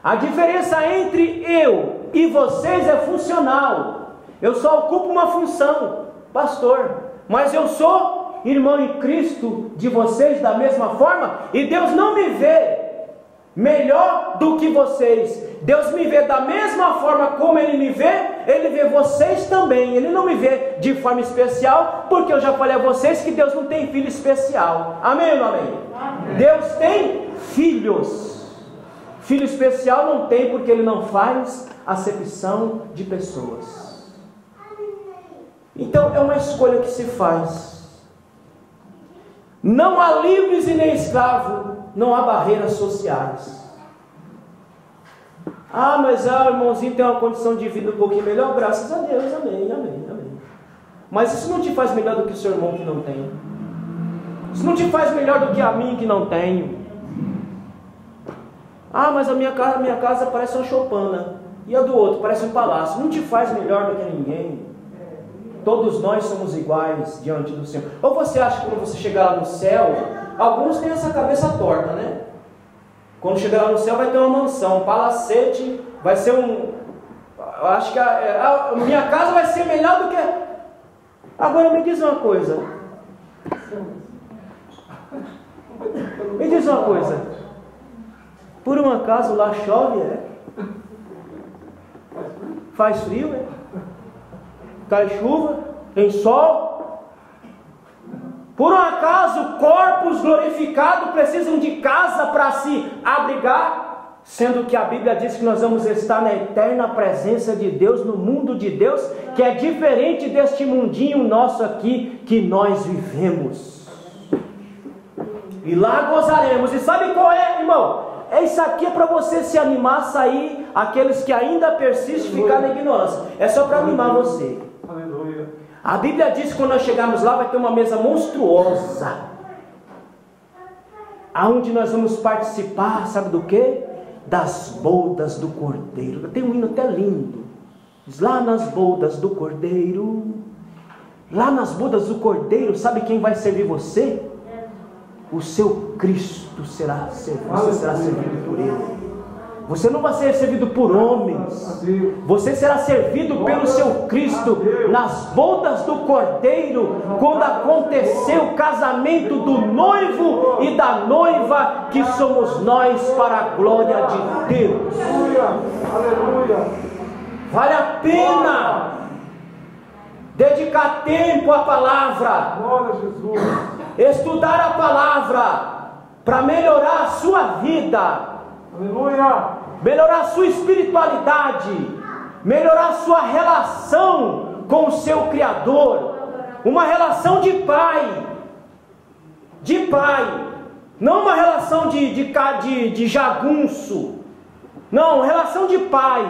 A diferença entre eu e vocês é funcional. Eu só ocupo uma função, pastor, mas eu sou irmão em Cristo de vocês da mesma forma, e Deus não me vê melhor do que vocês. Deus me vê da mesma forma como Ele me vê, Ele vê vocês também. Ele não me vê de forma especial, porque eu já falei a vocês que Deus não tem filho especial. Amém ou não amém? Amém. Deus tem filhos. Filho especial não tem, porque Ele não faz acepção de pessoas. Então é uma escolha que se faz. Não há livres e nem escravos, não há barreiras sociais. Ah, mas o irmãozinho tem uma condição de vida um pouquinho melhor, graças a Deus, amém, amém, amém. Mas isso não te faz melhor do que o seu irmão que não tem. Isso não te faz melhor do que a mim que não tenho. Ah, mas a minha casa parece uma choupana. E a do outro parece um palácio. Não te faz melhor do que ninguém. Todos nós somos iguais diante do Senhor. Ou você acha que quando você chegar lá no céu, alguns têm essa cabeça torta, né? Quando chegar lá no céu vai ter uma mansão, um palacete, vai ser um... Eu acho que a minha casa vai ser melhor do que... Agora me diz uma coisa. Me diz uma coisa. Por um acaso lá chove, Faz frio, Cai chuva, tem sol. Por um acaso corpos glorificados precisam de casa para se abrigar, sendo que a Bíblia diz que nós vamos estar na eterna presença de Deus, no mundo de Deus, que é diferente deste mundinho nosso aqui que nós vivemos. E lá gozaremos. E sabe qual é, irmão? Isso aqui é para você se animar, sair aqueles que ainda persistem, ficar na ignorância. É só para animar você. Aleluia. A Bíblia diz que quando nós chegarmos lá vai ter uma mesa monstruosa, aonde nós vamos participar, sabe do que? Das bodas do Cordeiro. Tem um hino até lindo. Diz lá nas bodas do Cordeiro. Lá nas bodas do Cordeiro, sabe quem vai servir você? O seu Cristo será servido. Você será servido por Ele. Você não vai ser servido por homens. Você será servido pelo seu Cristo nas bodas do Cordeiro, quando acontecer o casamento do noivo e da noiva, que somos nós, para a glória de Deus. Aleluia. Vale a pena dedicar tempo à palavra. Glória a Jesus. Estudar a palavra para melhorar a sua vida. Aleluia. Melhorar a sua espiritualidade, melhorar a sua relação com o seu Criador, uma relação de pai, não uma relação de jagunço, não, relação de pai,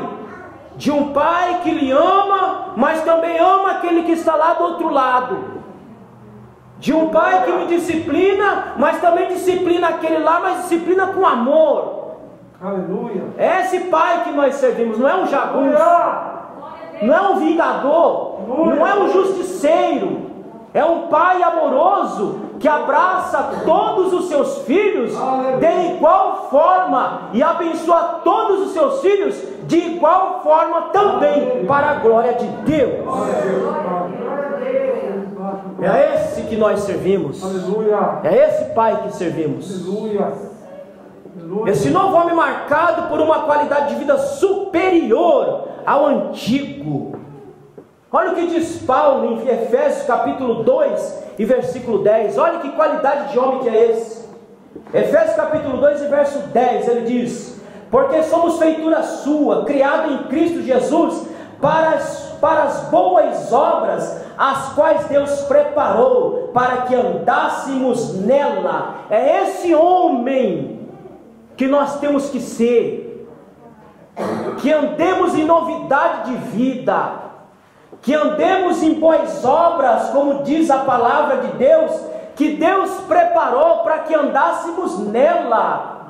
de um pai que lhe ama, mas também ama aquele que está lá do outro lado, de um pai que me disciplina, mas também disciplina aquele lá, mas disciplina com amor. Aleluia. É esse pai que nós servimos, não é um jagunço, não é um vingador, não é um justiceiro, é um pai amoroso que abraça todos os seus filhos de igual forma e abençoa todos os seus filhos de igual forma também, para a glória de Deus. É esse que nós servimos. É esse pai que servimos. Esse novo homem marcado por uma qualidade de vida superior ao antigo. Olha o que diz Paulo em Efésios capítulo 2 e versículo 10. Olha que qualidade de homem que é esse. Efésios capítulo 2 e verso 10, ele diz: porque somos feitura sua, criado em Cristo Jesus, para as boas obras, as quais Deus preparou para que andássemos nela. É esse homem que nós temos que ser, que andemos em novidade de vida, que andemos em boas obras, como diz a palavra de Deus, que Deus preparou para que andássemos nela.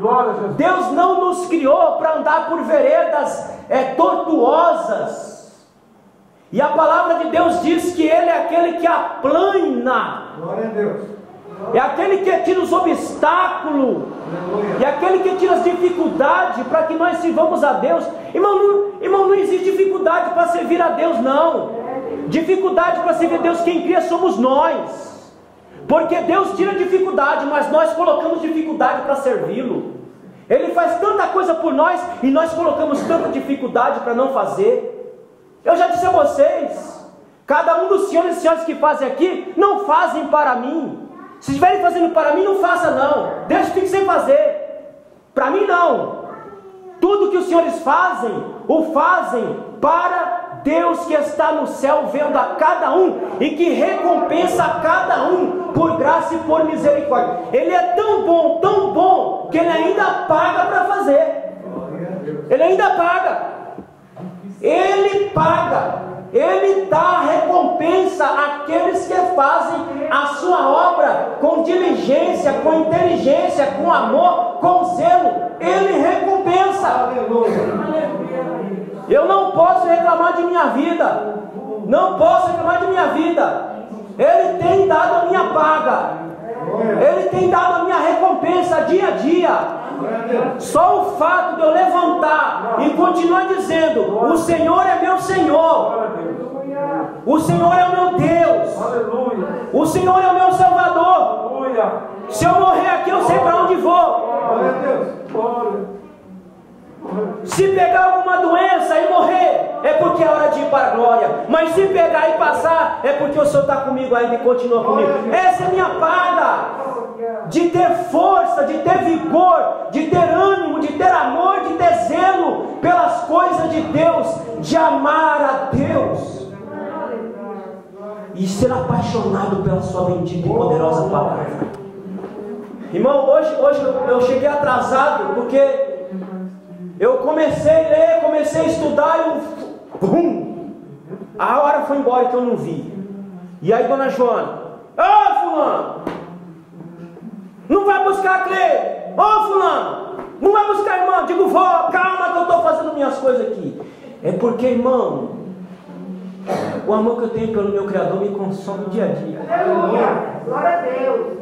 Deus não nos criou para andar por veredas tortuosas, e a palavra de Deus diz que Ele é aquele que aplana. Glória a Deus. É aquele que tira os obstáculos, é aquele que tira as dificuldades para que nós sirvamos a Deus. Irmão, não existe dificuldade para servir a Deus, não. Dificuldade para servir a Deus, quem cria somos nós. Porque Deus tira dificuldade, mas nós colocamos dificuldade para servi-lo. Ele faz tanta coisa por nós e nós colocamos tanta dificuldade para não fazer. Eu já disse a vocês, cada um dos senhores e senhoras que fazem aqui, não fazem para mim. Se estiverem fazendo para mim, não faça não. Deixa, fique sem fazer. Para mim não. Tudo que os senhores fazem, o fazem para Deus que está no céu, vendo a cada um e que recompensa a cada um por graça e por misericórdia. Ele é tão bom, que Ele ainda paga para fazer. Ele ainda paga. Ele paga. Ele dá recompensa àqueles que fazem a sua obra com diligência, com inteligência, com amor, com zelo. Ele recompensa. Eu não posso reclamar de minha vida. Não posso reclamar de minha vida. Ele tem dado a minha paga. Ele tem dado a minha recompensa dia a dia. Só o fato de eu levantar e continuar dizendo: o Senhor é meu Senhor, o Senhor é o meu Deus, o Senhor é o meu Salvador. Se eu morrer aqui, eu sei para onde vou. Se pegar alguma doença e morrer, é porque é hora de ir para a glória. Mas se pegar e passar, é porque o Senhor está comigo ainda e continua comigo. Essa é a minha paga. De ter força, de ter vigor, de ter ânimo, de ter amor, de ter zelo pelas coisas de Deus, de amar a Deus e ser apaixonado pela sua bendita e poderosa palavra. Irmão, hoje eu cheguei atrasado porque eu comecei a ler, comecei a estudar e a hora foi embora que eu não vi. E aí dona Joana: fulano, não vai buscar a Cleide. Fulano, não vai buscar a irmã. Digo: vou, calma que eu estou fazendo minhas coisas aqui. É porque, irmão, o amor que eu tenho pelo meu Criador me consome dia a dia. Aleluia, glória a Deus.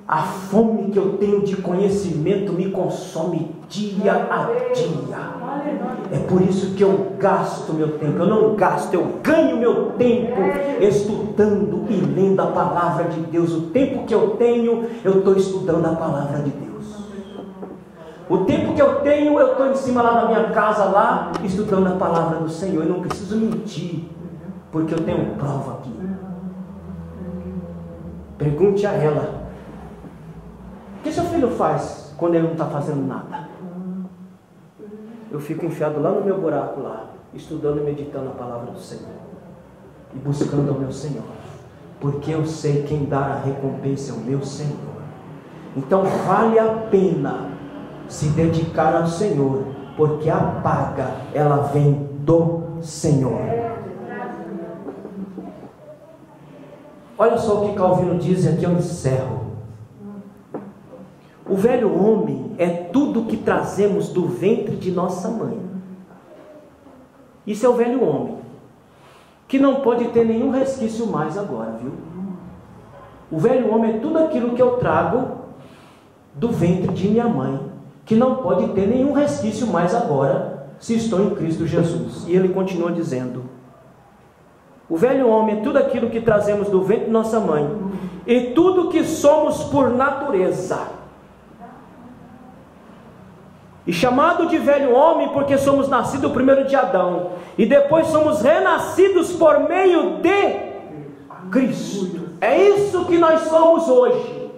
A fome que eu tenho de conhecimento me consome dia a dia. É por isso que eu gasto meu tempo. Eu não gasto, eu ganho meu tempo estudando e lendo a palavra de Deus. O tempo que eu tenho, eu estou estudando a palavra de Deus. O tempo que eu tenho, eu estou em cima lá na minha casa, lá, estudando a palavra do Senhor. Eu não preciso mentir, porque eu tenho prova aqui. Pergunte a ela: o que seu filho faz quando ele não está fazendo nada? Eu fico enfiado lá no meu buraco lá, estudando e meditando a palavra do Senhor e buscando ao meu Senhor, porque eu sei quem dá a recompensa é o meu Senhor. Então vale a pena se dedicar ao Senhor, porque a paga ela vem do Senhor. Olha só o que Calvino diz, e aqui eu encerro. O velho homem é tudo que trazemos do ventre de nossa mãe. Isso é o velho homem, que não pode ter nenhum resquício mais agora, viu? O velho homem é tudo aquilo que eu trago do ventre de minha mãe, que não pode ter nenhum resquício mais agora, se estou em Cristo Jesus. E ele continua dizendo: o velho homem é tudo aquilo que trazemos do ventre de nossa mãe, e tudo que somos por natureza. E chamado de velho homem porque somos nascidos primeiro de Adão, e depois somos renascidos por meio de Cristo. É isso que nós somos hoje.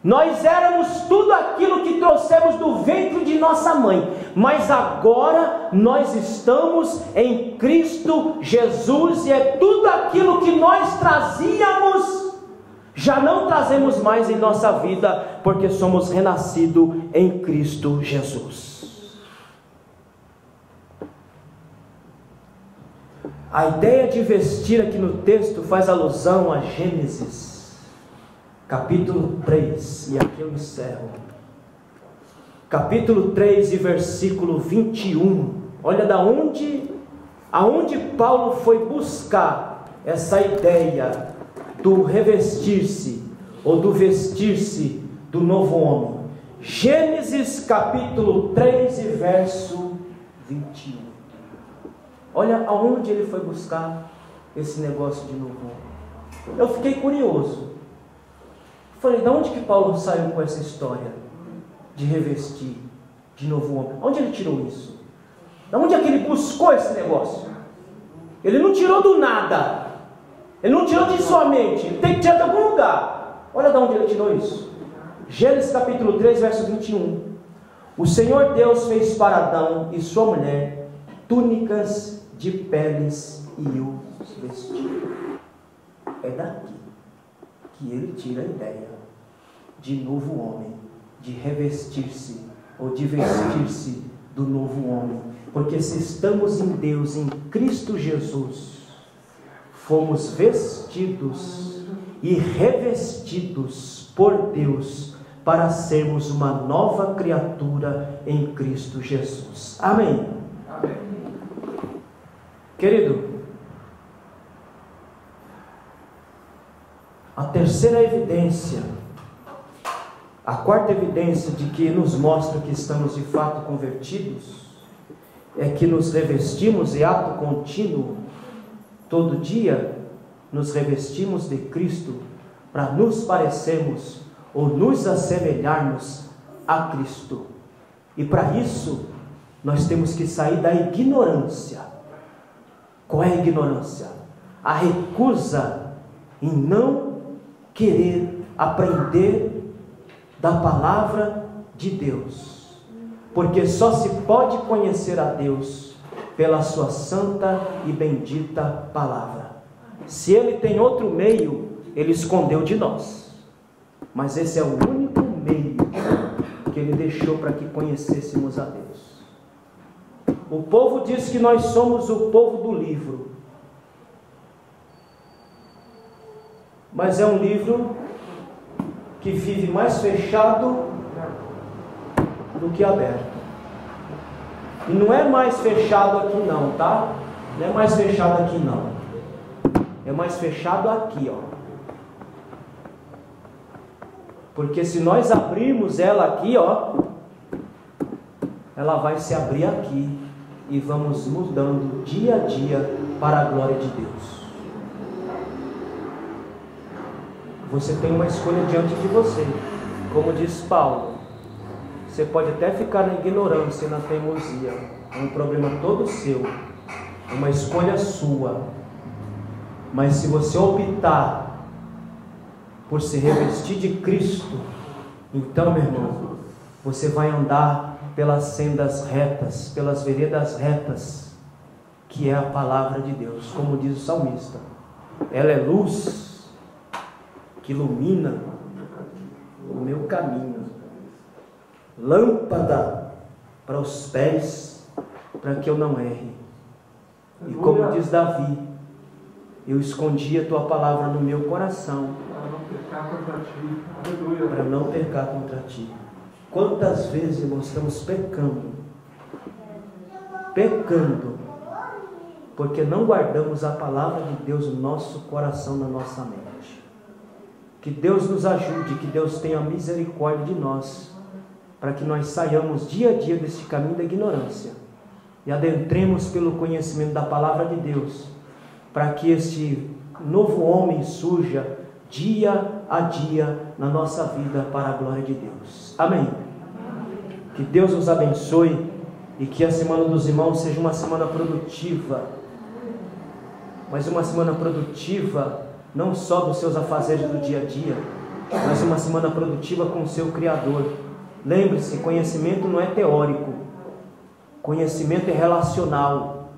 Nós éramos tudo aquilo que trouxemos do ventre de nossa mãe, mas agora nós estamos em Cristo Jesus, e é tudo aquilo que nós trazíamos, já não trazemos mais em nossa vida, porque somos renascidos em Cristo Jesus. A ideia de vestir aqui no texto faz alusão a Gênesis, capítulo 3, e aqui eu encerro. Capítulo 3 e versículo 21. Olha aonde Paulo foi buscar essa ideia do revestir-se, ou do vestir-se do novo homem. Gênesis capítulo 3 e verso 21. Olha aonde ele foi buscar esse negócio de novo homem. Eu fiquei curioso. Falei: de onde que Paulo saiu com essa história de revestir de novo homem? Onde ele tirou isso? De onde é que ele buscou esse negócio? Ele não tirou do nada. Ele não tirou de sua mente, ele tem que tirar de algum lugar. Olha de onde ele tirou isso. Gênesis capítulo 3, verso 21. O Senhor Deus fez para Adão e sua mulher túnicas de peles e os vestiu. É daqui que ele tira a ideia de novo homem, de revestir-se ou de vestir-se do novo homem. Porque se estamos em Deus, em Cristo Jesus, fomos vestidos e revestidos por Deus para sermos uma nova criatura em Cristo Jesus. Amém? Amém. Querido, a terceira evidência, a quarta evidência de que nos mostra que estamos de fato convertidos, é que nos revestimos em ato contínuo, todo dia nos revestimos de Cristo para nos parecermos ou nos assemelharmos a Cristo. E para isso, nós temos que sair da ignorância. Qual é a ignorância? A recusa em não querer aprender da palavra de Deus. Porque só se pode conhecer a Deus pela sua santa e bendita palavra. Se Ele tem outro meio, Ele escondeu de nós. Mas esse é o único meio que Ele deixou para que conhecêssemos a Deus. O povo diz que nós somos o povo do livro. Mas é um livro que vive mais fechado do que aberto. E não é mais fechado aqui não, tá? Não é mais fechado aqui não. É mais fechado aqui, ó. Porque se nós abrirmos ela aqui, ó, ela vai se abrir aqui. E vamos mudando dia a dia para a glória de Deus. Você tem uma escolha diante de você. Como diz Paulo, você pode até ficar na ignorância e na teimosia. É um problema todo seu. É uma escolha sua. Mas se você optar por se revestir de Cristo, então, meu irmão, você vai andar pelas sendas retas, pelas veredas retas, que é a palavra de Deus, como diz o salmista. Ela é luz que ilumina o meu caminho, lâmpada para os pés, para que eu não erre. E como diz Davi, eu escondi a tua palavra no meu coração, para não pecar contra ti. Quantas vezes, irmãos, estamos pecando, porque não guardamos a palavra de Deus no nosso coração, na nossa mente. Que Deus nos ajude, que Deus tenha misericórdia de nós, para que nós saiamos dia a dia deste caminho da ignorância e adentremos pelo conhecimento da palavra de Deus, para que este novo homem surja dia a dia na nossa vida para a glória de Deus. Amém? Que Deus nos abençoe e que a Semana dos Irmãos seja uma semana produtiva, mas uma semana produtiva não só dos seus afazeres do dia a dia, mas uma semana produtiva com o seu Criador. Lembre-se, conhecimento não é teórico, conhecimento é relacional.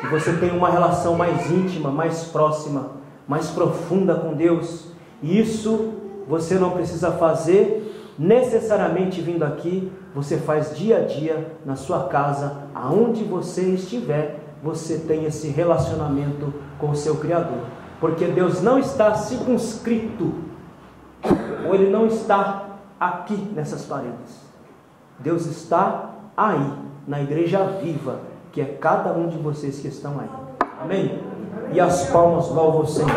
Que você tenha uma relação mais íntima, mais próxima, mais profunda com Deus. E isso você não precisa fazer necessariamente vindo aqui, você faz dia a dia na sua casa, aonde você estiver, você tem esse relacionamento com o seu Criador. Porque Deus não está circunscrito, ou Ele não está aqui nessas paredes. Deus está aí, na igreja viva, que é cada um de vocês que estão aí. Amém? E as palmas louvam o Senhor.